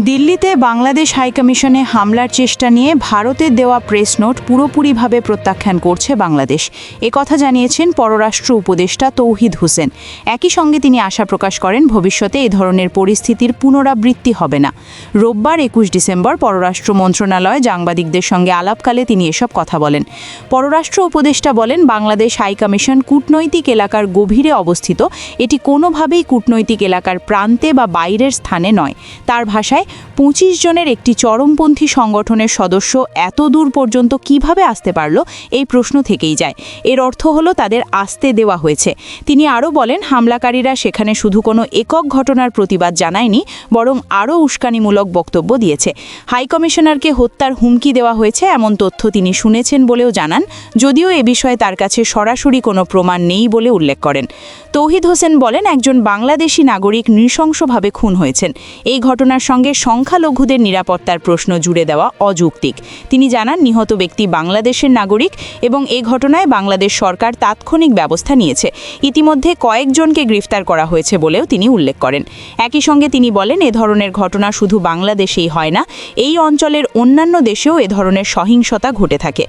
দিল্লিতে বাংলাদেশ হাইকমিশনে হামলার চেষ্টা নিয়ে ভারতের দেওয়া প্রেস নোট পুরোপুরিভাবে প্রত্যাখ্যান করছে বাংলাদেশ। একথা জানিয়েছেন পররাষ্ট্র উপদেষ্টা তৌহিদ হোসেন। একই সঙ্গে তিনি আশা প্রকাশ করেন ভবিষ্যতে এ ধরনের পরিস্থিতির পুনরাবৃত্তি হবে না। রোববার ২১ ডিসেম্বর পররাষ্ট্র মন্ত্রণালয়ে সাংবাদিকদের সঙ্গে আলাপকালে তিনি এসব কথা বলেন। পররাষ্ট্র উপদেষ্টা বলেন, বাংলাদেশ হাইকমিশন কূটনৈতিক এলাকার গভীরে অবস্থিত। এটি কোনোভাবেই কূটনৈতিক এলাকার প্রান্তে বা বাইরের স্থানে নয়। তার ভাষায় ২৫ জনের একটি চরমপন্থী সংগঠনের সদস্য এত দূর পর্যন্ত কিভাবে আসতে পারল, এই প্রশ্ন থেকেই যায়। এর অর্থ হলো তাদের আসতে দেওয়া হয়েছে। তিনি আরও বলেন, হামলাকারীরা সেখানে শুধু কোনো একক ঘটনার প্রতিবাদ জানায়নি, বরং আরও উস্কানিমূলক বক্তব্য দিয়েছে। হাইকমিশনারকে হত্যার হুমকি দেওয়া হয়েছে এমন তথ্য তিনি শুনেছেন বলেও জানান, যদিও এ বিষয়ে তার কাছে সরাসরি কোনো প্রমাণ নেই বলে উল্লেখ করেন। তৌহিদ হোসেন বলেন, একজন বাংলাদেশি নাগরিক নৃশংসভাবে খুন হয়েছেন। এই ঘটনার সঙ্গে সংখ্যালঘুদের নিরাপত্তার প্রশ্ন জুড়ে দেওয়া অযৌক্তিক। তিনি জানান, নিহত ব্যক্তি বাংলাদেশের নাগরিক এবং এই ঘটনায় বাংলাদেশ সরকার তাৎক্ষণিক ব্যবস্থা নিয়েছে। ইতিমধ্যে কয়েকজনকে গ্রেফতার করা হয়েছে বলেও তিনি উল্লেখ করেন। একই সঙ্গে তিনি বলেন, এ ধরনের ঘটনা শুধু বাংলাদেশেই হয় না, এই অঞ্চলের অন্যান্য দেশেও এ ধরনের সহিংসতা ঘটে থাকে।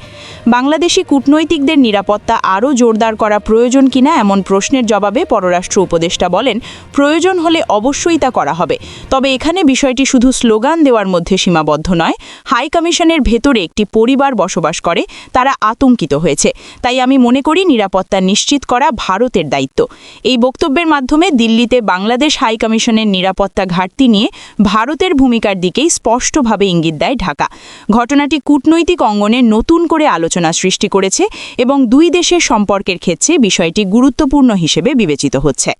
বাংলাদেশি কূটনৈতিকদের নিরাপত্তা আরও জোরদার করা প্রয়োজন কিনা এমন প্রশ্নের জবাবে পররাষ্ট্র উপদেষ্টা বলেন, প্রয়োজন হলে অবশ্যই তা করা হবে। তবে এখানে বিষয়টি শুধু স্লোগান দেওয়ার মধ্যে সীমাবদ্ধ নয়। হাই কমিশনের ভেতরে একটি পরিবার বসবাস করে, তারা আতঙ্কিত হয়েছে। তাই আমি মনে করি নিরাপত্তা নিশ্চিত করা ভারতের দায়িত্ব। এই বক্তব্যের মাধ্যমে দিল্লিতে বাংলাদেশ হাই কমিশনের নিরাপত্তা ঘাটতি নিয়ে ভারতের ভূমিকার দিকেই স্পষ্টভাবে ইঙ্গিত দেয় ঢাকা। ঘটনাটি কূটনৈতিক অঙ্গনে নতুন করে আলোচনা সৃষ্টি করেছে এবং দুই দেশের সম্পর্কের ক্ষেত্রে বিষয়টি গুরুত্বপূর্ণ হিসেবে বিবেচিত হচ্ছে।